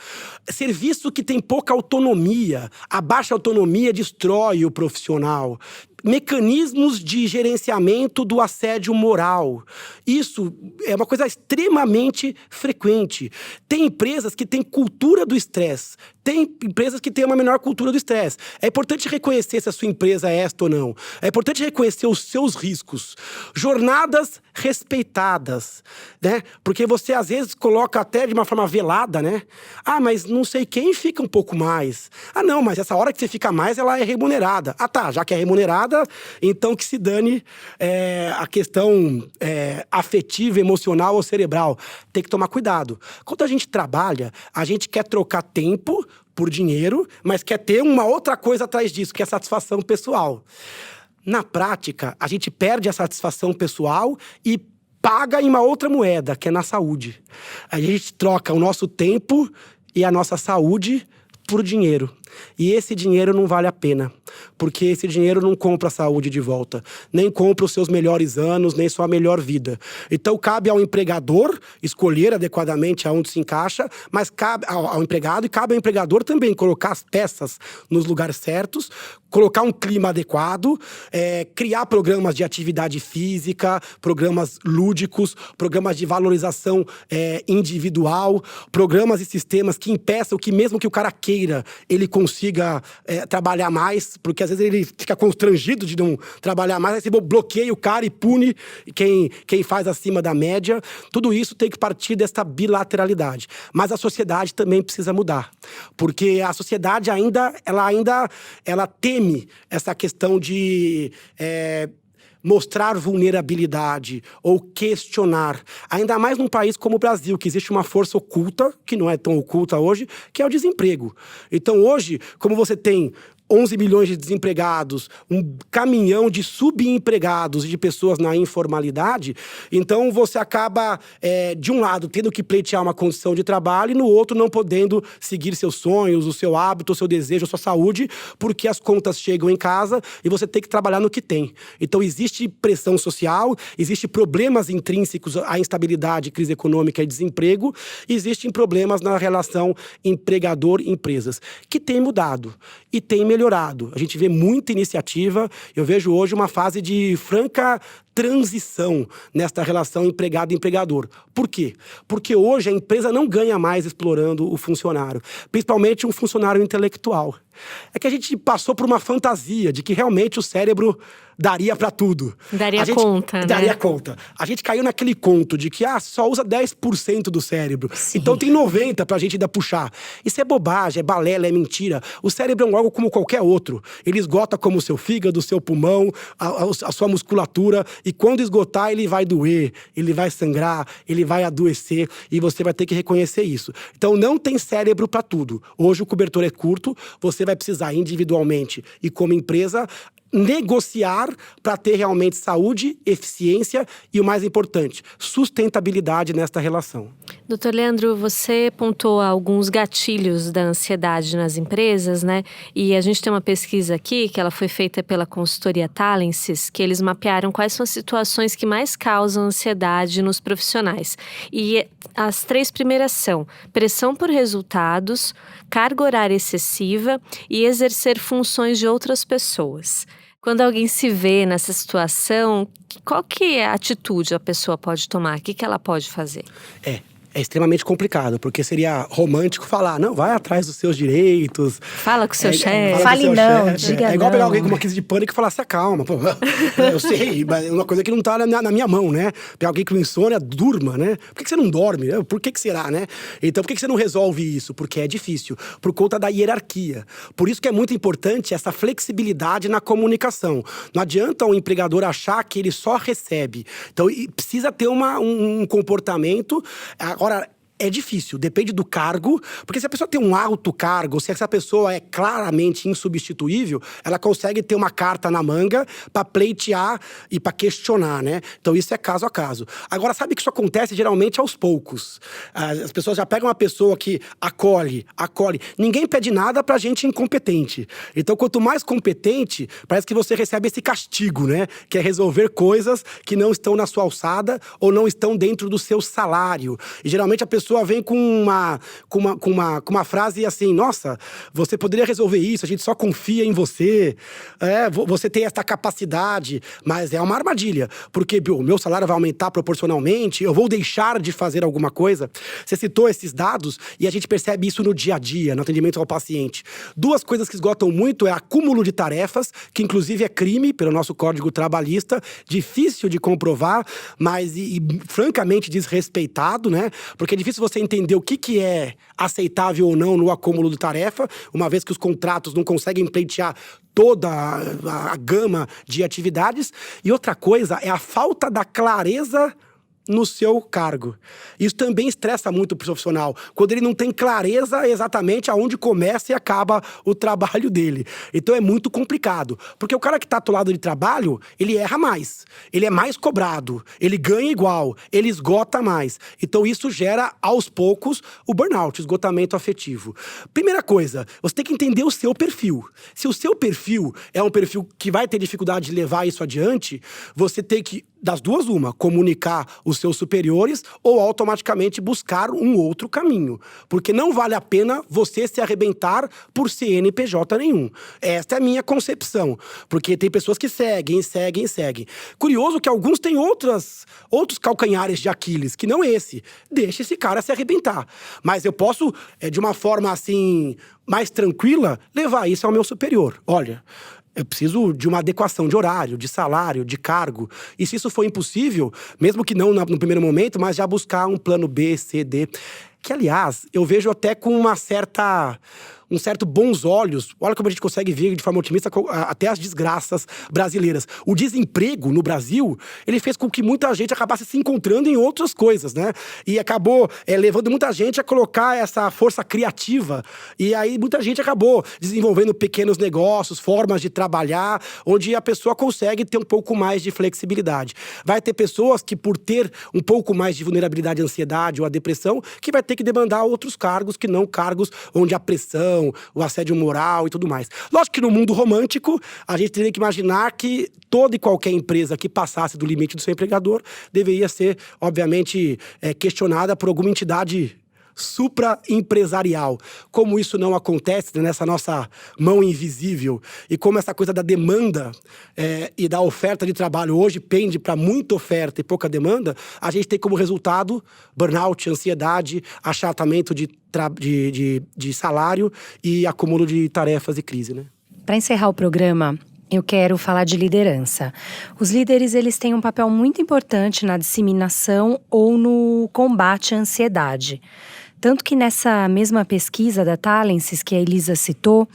Serviço que tem pouca autonomia. A baixa autonomia destrói o profissional. Mecanismos de gerenciamento do assédio moral. Isso é uma coisa extremamente frequente. Tem empresas que têm cultura do estresse. Tem empresas que têm uma menor cultura do estresse. É importante reconhecer se a sua empresa é esta ou não. É importante reconhecer os seus riscos. Jornadas respeitadas, né? Porque você, às vezes, coloca até de uma forma velada, né? Mas não sei quem fica um pouco mais. Não, mas essa hora que você fica mais, ela é remunerada. Tá, já que é remunerada, então que se dane a questão afetiva, emocional ou cerebral. Tem que tomar cuidado. Quando a gente trabalha, a gente quer trocar tempo por dinheiro, mas quer ter uma outra coisa atrás disso, que é satisfação pessoal. Na prática, a gente perde a satisfação pessoal e paga em uma outra moeda, que é na saúde. A gente troca o nosso tempo e a nossa saúde por dinheiro. E esse dinheiro não vale a pena, porque esse dinheiro não compra a saúde de volta, nem compra os seus melhores anos, nem sua melhor vida. Então cabe ao empregador escolher adequadamente aonde se encaixa, mas cabe ao empregado e cabe ao empregador também colocar as peças nos lugares certos, colocar um clima adequado, criar programas de atividade física, programas lúdicos, programas de valorização individual, programas e sistemas que impeçam que mesmo que o cara queira, ele consiga trabalhar mais, porque às vezes ele fica constrangido de não trabalhar mais, aí você bloqueia o cara e pune quem faz acima da média. Tudo isso tem que partir dessa bilateralidade. Mas a sociedade também precisa mudar, porque a sociedade ela teme essa questão de mostrar vulnerabilidade ou questionar. Ainda mais num país como o Brasil, que existe uma força oculta, que não é tão oculta hoje, que é o desemprego. Então hoje, como você tem 11 milhões de desempregados, um caminhão de subempregados e de pessoas na informalidade, então você acaba, de um lado, tendo que pleitear uma condição de trabalho e no outro não podendo seguir seus sonhos, o seu hábito, o seu desejo, a sua saúde, porque as contas chegam em casa e você tem que trabalhar no que tem. Então existe pressão social, existe problemas intrínsecos à instabilidade, crise econômica e desemprego, e existem problemas na relação empregador-empresas, que tem mudado e tem melhorado. A gente vê muita iniciativa, eu vejo hoje uma fase de franca transição nesta relação empregado-empregador. Por quê? Porque hoje a empresa não ganha mais explorando o funcionário, principalmente um funcionário intelectual. É que a gente passou por uma fantasia de que realmente o cérebro daria para tudo. Daria conta, né? Daria conta. A gente caiu naquele conto de que só usa 10% do cérebro. Sim. Então tem 90% pra gente ainda puxar. Isso é bobagem, é balela, é mentira. O cérebro é um órgão como qualquer outro. Ele esgota como o seu fígado, o seu pulmão, a sua musculatura. E quando esgotar, ele vai doer, ele vai sangrar, ele vai adoecer. E você vai ter que reconhecer isso. Então não tem cérebro para tudo. Hoje o cobertor é curto, você vai precisar individualmente e como empresa negociar para ter realmente saúde, eficiência e, o mais importante, sustentabilidade nesta relação. Doutor Leandro, você pontuou alguns gatilhos da ansiedade nas empresas, né? E a gente tem uma pesquisa aqui, que ela foi feita pela consultoria Talensis, que eles mapearam quais são as situações que mais causam ansiedade nos profissionais. E as 3 primeiras são pressão por resultados, carga horária excessiva e exercer funções de outras pessoas. Quando alguém se vê nessa situação, qual que é a atitude a pessoa pode tomar? O que ela pode fazer? É extremamente complicado, porque seria romântico falar, não, vai atrás dos seus direitos. Fala com o seu chefe. Fale não, diga não. É igual pegar alguém com uma crise de pânico e falar, se acalma. Pô, eu sei, mas é uma coisa que não tá na minha mão, né? Pegar alguém com insônia, durma, né? Por que você não dorme? Por que será, né? Então, por que você não resolve isso? Porque é difícil, por conta da hierarquia. Por isso que é muito importante essa flexibilidade na comunicação. Não adianta um empregador achar que ele só recebe. Então, precisa ter um comportamento. Agora, é difícil, depende do cargo, porque se a pessoa tem um alto cargo, se essa pessoa é claramente insubstituível, ela consegue ter uma carta na manga para pleitear e para questionar, né? Então isso é caso a caso. Agora, sabe que isso acontece geralmente aos poucos. As pessoas já pegam uma pessoa que acolhe. Ninguém pede nada pra gente incompetente. Então, quanto mais competente, parece que você recebe esse castigo, né? Que é resolver coisas que não estão na sua alçada ou não estão dentro do seu salário. E geralmente a pessoa vem com uma frase assim, nossa, você poderia resolver isso, a gente só confia em você, você tem essa capacidade, mas é uma armadilha, porque o meu salário vai aumentar proporcionalmente, eu vou deixar de fazer alguma coisa. Você citou esses dados e a gente percebe isso no dia a dia, no atendimento ao paciente. 2 coisas que esgotam muito é acúmulo de tarefas, que inclusive é crime pelo nosso Código Trabalhista, difícil de comprovar, mas francamente desrespeitado, né? Porque é difícil você entender o que é aceitável ou não no acúmulo de tarefa, uma vez que os contratos não conseguem pleitear toda a gama de atividades. E outra coisa é a falta da clareza no seu cargo. Isso também estressa muito o profissional, quando ele não tem clareza exatamente aonde começa e acaba o trabalho dele. Então é muito complicado, porque o cara que está do lado de trabalho, ele erra mais, ele é mais cobrado, ele ganha igual, ele esgota mais. Então isso gera, aos poucos, o burnout, o esgotamento afetivo. Primeira coisa, você tem que entender o seu perfil. Se o seu perfil é um perfil que vai ter dificuldade de levar isso adiante, você tem que, das duas uma, comunicar os seus superiores ou automaticamente buscar um outro caminho. Porque não vale a pena você se arrebentar por CNPJ nenhum. Esta é a minha concepção. Porque tem pessoas que seguem. Curioso que alguns têm outros calcanhares de Aquiles, que não esse. Deixa esse cara se arrebentar. Mas eu posso, de uma forma assim, mais tranquila, levar isso ao meu superior. Olha, eu preciso de uma adequação de horário, de salário, de cargo. E se isso for impossível, mesmo que não no primeiro momento, mas já buscar um plano B, C, D. Que, aliás, eu vejo até com um um certo bons olhos. Olha como a gente consegue ver de forma otimista até as desgraças brasileiras. O desemprego no Brasil, ele fez com que muita gente acabasse se encontrando em outras coisas, né? E acabou levando muita gente a colocar essa força criativa. E aí muita gente acabou desenvolvendo pequenos negócios, formas de trabalhar, onde a pessoa consegue ter um pouco mais de flexibilidade. Vai ter pessoas que, por ter um pouco mais de vulnerabilidade à ansiedade ou à depressão, que vai ter que demandar outros cargos, que não cargos onde a pressão, o assédio moral e tudo mais. Lógico que no mundo romântico, a gente teria que imaginar que toda e qualquer empresa que passasse do limite do seu empregador deveria ser, obviamente, questionada por alguma entidade supra-empresarial. Como isso não acontece, né, nessa nossa mão invisível, e como essa coisa da demanda e da oferta de trabalho hoje pende para muita oferta e pouca demanda, a gente tem como resultado burnout, ansiedade, achatamento de salário e acúmulo de tarefas e crise, né? Para encerrar o programa, eu quero falar de liderança. Os líderes, eles têm um papel muito importante na disseminação ou no combate à ansiedade. Tanto que nessa mesma pesquisa da Talensis, que a Elisa citou,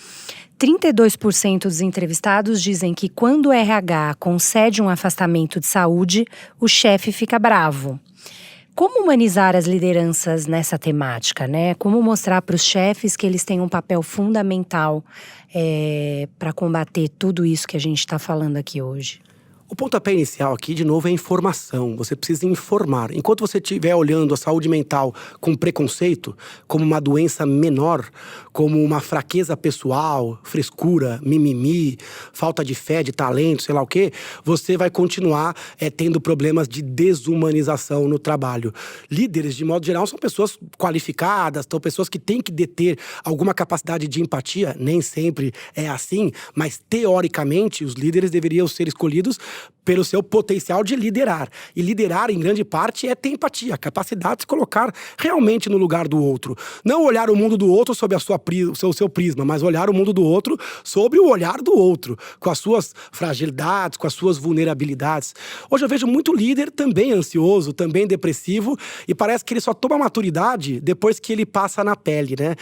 32% dos entrevistados dizem que quando o RH concede um afastamento de saúde, o chefe fica bravo. Como humanizar as lideranças nessa temática, né? Como mostrar para os chefes que eles têm um papel fundamental para combater tudo isso que a gente está falando aqui hoje? O pontapé inicial aqui, de novo, é informação. Você precisa informar. Enquanto você estiver olhando a saúde mental com preconceito, como uma doença menor, como uma fraqueza pessoal, frescura, mimimi, falta de fé, de talento, sei lá o quê, você vai continuar tendo problemas de desumanização no trabalho. Líderes, de modo geral, são pessoas qualificadas, são pessoas que têm que deter alguma capacidade de empatia. Nem sempre é assim, mas teoricamente os líderes deveriam ser escolhidos pelo seu potencial de liderar. E liderar, em grande parte, é ter empatia, a capacidade de se colocar realmente no lugar do outro. Não olhar o mundo do outro sob o seu prisma, mas olhar o mundo do outro sobre o olhar do outro, com as suas fragilidades, com as suas vulnerabilidades. Hoje eu vejo muito líder também ansioso, também depressivo, e parece que ele só toma maturidade depois que ele passa na pele, né?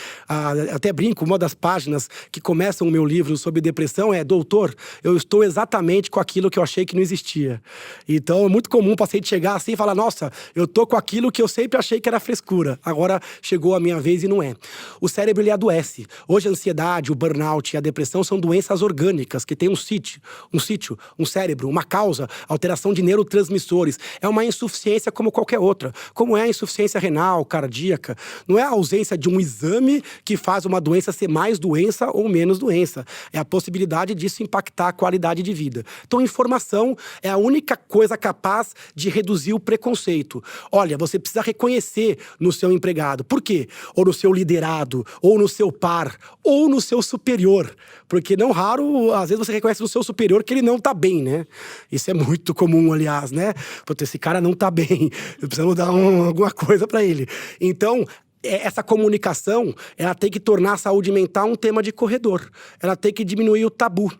Até brinco, uma das páginas que começam o meu livro sobre depressão é: doutor, eu estou exatamente com aquilo que eu achei que não existia. Então é muito comum o paciente chegar assim e falar: nossa, eu tô com aquilo que eu sempre achei que era frescura, agora chegou a minha vez e não é. O cérebro, ele adoece. Hoje a ansiedade, o burnout e a depressão são doenças orgânicas que têm um sítio, um cérebro, uma causa, alteração de neurotransmissores. É uma insuficiência como qualquer outra, como é a insuficiência renal, cardíaca. Não é a ausência de um exame que faz uma doença ser mais doença ou menos doença. É a possibilidade disso impactar a qualidade de vida. Então, informação é a única coisa capaz de reduzir o preconceito. Olha, você precisa reconhecer no seu empregado. Por quê? Ou no seu liderado, ou no seu par, ou no seu superior. Porque não raro, às vezes você reconhece no seu superior que ele não tá bem, né? Isso é muito comum, aliás, né? Porque esse cara não tá bem, precisamos dar alguma coisa pra ele. Então, essa comunicação, ela tem que tornar a saúde mental um tema de corredor. Ela tem que diminuir o tabu.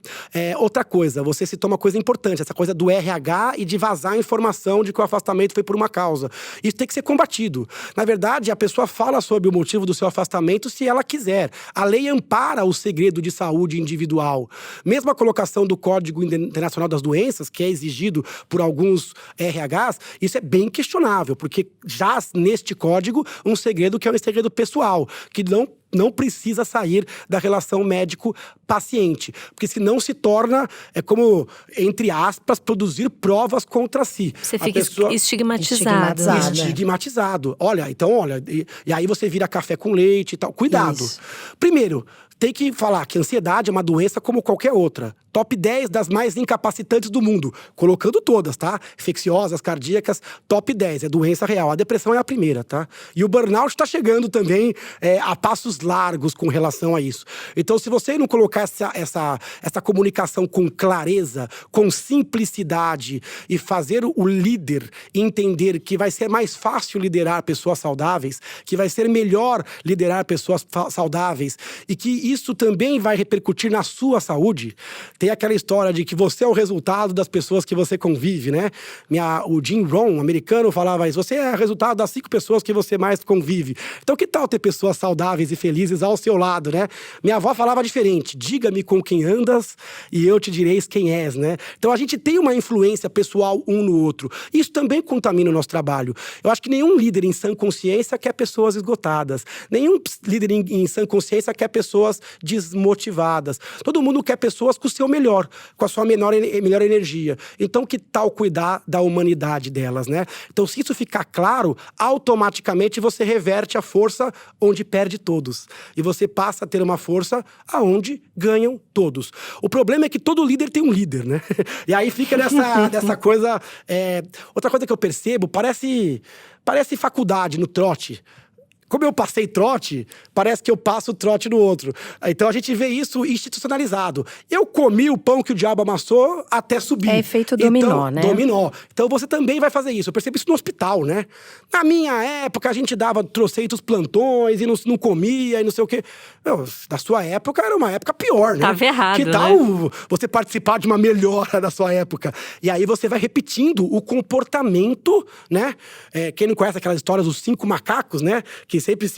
Outra coisa, você citou uma coisa importante, essa coisa do RH e de vazar a informação de que o afastamento foi por uma causa. Isso tem que ser combatido. Na verdade, a pessoa fala sobre o motivo do seu afastamento se ela quiser. A lei ampara o segredo de saúde individual. Mesmo a colocação do Código Internacional das Doenças, que é exigido por alguns RHs, isso é bem questionável, porque já neste código um segredo que é um segredo pessoal, que não precisa sair da relação médico-paciente. Porque senão se torna, como, entre aspas, produzir provas contra si. Você fica estigmatizado. Estigmatizado. Olha, e aí você vira café com leite e tal. Cuidado. Isso. Primeiro, tem que falar que a ansiedade é uma doença como qualquer outra. Top 10 das mais incapacitantes do mundo. Colocando todas, tá? Infecciosas, cardíacas, top 10. É doença real. A depressão é a primeira, tá? E o burnout está chegando também a passos largos com relação a isso. Então, se você não colocar essa comunicação com clareza, com simplicidade, e fazer o líder entender que vai ser mais fácil liderar pessoas saudáveis, que vai ser melhor liderar pessoas saudáveis, e que isso também vai repercutir na sua saúde. Tem aquela história de que você é o resultado das pessoas que você convive, né? O Jim Rohn, americano, falava isso. Você é o resultado das 5 pessoas que você mais convive. Então, que tal ter pessoas saudáveis e felizes ao seu lado, né? Minha avó falava diferente, diga-me com quem andas e eu te direis quem és, né? Então a gente tem uma influência pessoal um no outro. Isso também contamina o nosso trabalho. Eu acho que nenhum líder em sã consciência quer pessoas esgotadas. Nenhum líder em sã consciência quer pessoas desmotivadas. Todo mundo quer pessoas com o seu melhor, com a sua melhor energia. Então, que tal cuidar da humanidade delas, né? Então, se isso ficar claro, automaticamente você reverte a força onde perde todos. E você passa a ter uma força aonde ganham todos. O problema é que todo líder tem um líder, né? E aí fica dessa coisa… Outra coisa que eu percebo, parece faculdade no trote. Como eu passei trote, parece que eu passo trote no outro. Então a gente vê isso institucionalizado. Eu comi o pão que o diabo amassou até subir. É efeito dominó, né? Dominó. Então você também vai fazer isso. Eu percebo isso no hospital, né? Na minha época, a gente dava trocentos plantões e não comia e não sei o quê. Na sua época, era uma época pior, né? Tava errado, que tal você participar de uma melhora da sua época? E aí você vai repetindo o comportamento, né? Quem não conhece aquelas histórias dos 5 macacos, né? Que sempre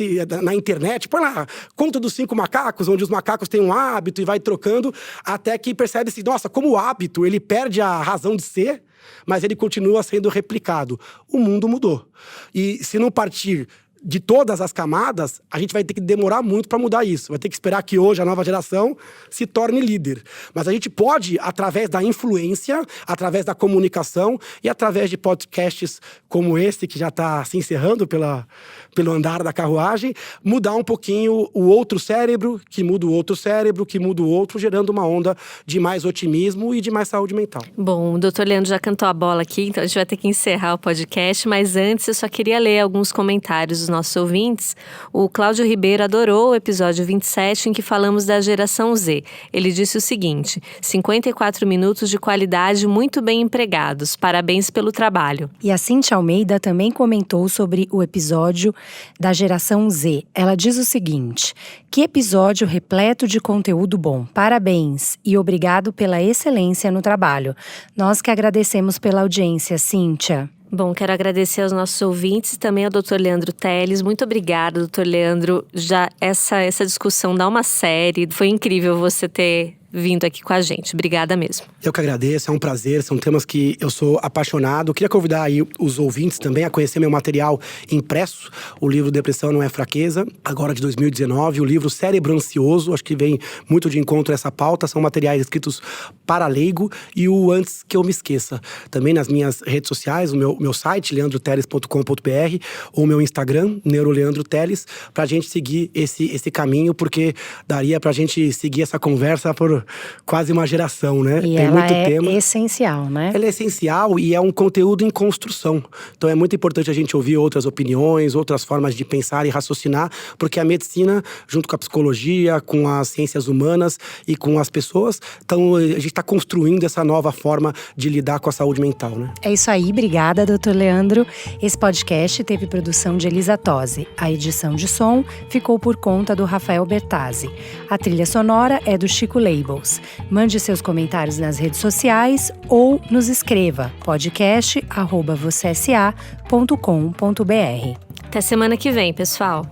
na internet, põe lá, conta dos 5 macacos, onde os macacos têm um hábito e vai trocando, até que percebe-se, nossa, como o hábito, ele perde a razão de ser, mas ele continua sendo replicado. O mundo mudou. E se não partir de todas as camadas, a gente vai ter que demorar muito para mudar isso. Vai ter que esperar que hoje a nova geração se torne líder. Mas a gente pode, através da influência, através da comunicação e através de podcasts como esse, que já está se encerrando pelo andar da carruagem, mudar um pouquinho o outro cérebro, que muda o outro cérebro, que muda o outro, gerando uma onda de mais otimismo e de mais saúde mental. Bom, o Dr. Leandro já cantou a bola aqui, então a gente vai ter que encerrar o podcast, mas antes eu só queria ler alguns comentários dos nossos ouvintes. O Cláudio Ribeiro adorou o episódio 27, em que falamos da geração Z. Ele disse o seguinte: 54 minutos de qualidade muito bem empregados. Parabéns pelo trabalho. E a Cíntia Almeida também comentou sobre o episódio da geração Z. Ela diz o seguinte: que episódio repleto de conteúdo bom. Parabéns e obrigado pela excelência no trabalho. Nós que agradecemos pela audiência, Cíntia. Bom, quero agradecer aos nossos ouvintes e também ao Dr. Leandro Teles. Muito obrigada, Dr. Leandro. Já essa discussão dá uma série. Foi incrível você ter vindo aqui com a gente. Obrigada mesmo. Eu que agradeço, é um prazer. São temas que eu sou apaixonado. Queria convidar aí os ouvintes também a conhecer meu material impresso. O livro Depressão Não é Fraqueza, agora de 2019. O livro Cérebro Ansioso, acho que vem muito de encontro a essa pauta. São materiais escritos para leigo. E o Antes Que Eu Me Esqueça. Também nas minhas redes sociais, o meu site, leandroteles.com.br, ou o meu Instagram, neuroleandroteles, pra gente seguir esse caminho, porque daria pra gente seguir essa conversa por quase uma geração, né? E tem ela muito é tema. essencial, né? Ela é essencial e é um conteúdo em construção. Então é muito importante a gente ouvir outras opiniões, outras formas de pensar e raciocinar, porque a medicina, junto com a psicologia, com as ciências humanas e com as pessoas, então a gente está construindo essa nova forma de lidar com a saúde mental, né? É isso aí, obrigada, Dr. Leandro. Esse podcast teve produção de Elisa Tosi. A edição de som ficou por conta do Rafael Bertazzi. A trilha sonora é do Chico Labels. Mande seus comentários nas redes sociais ou nos escreva podcast@vocesa.com.br. Até semana que vem, pessoal.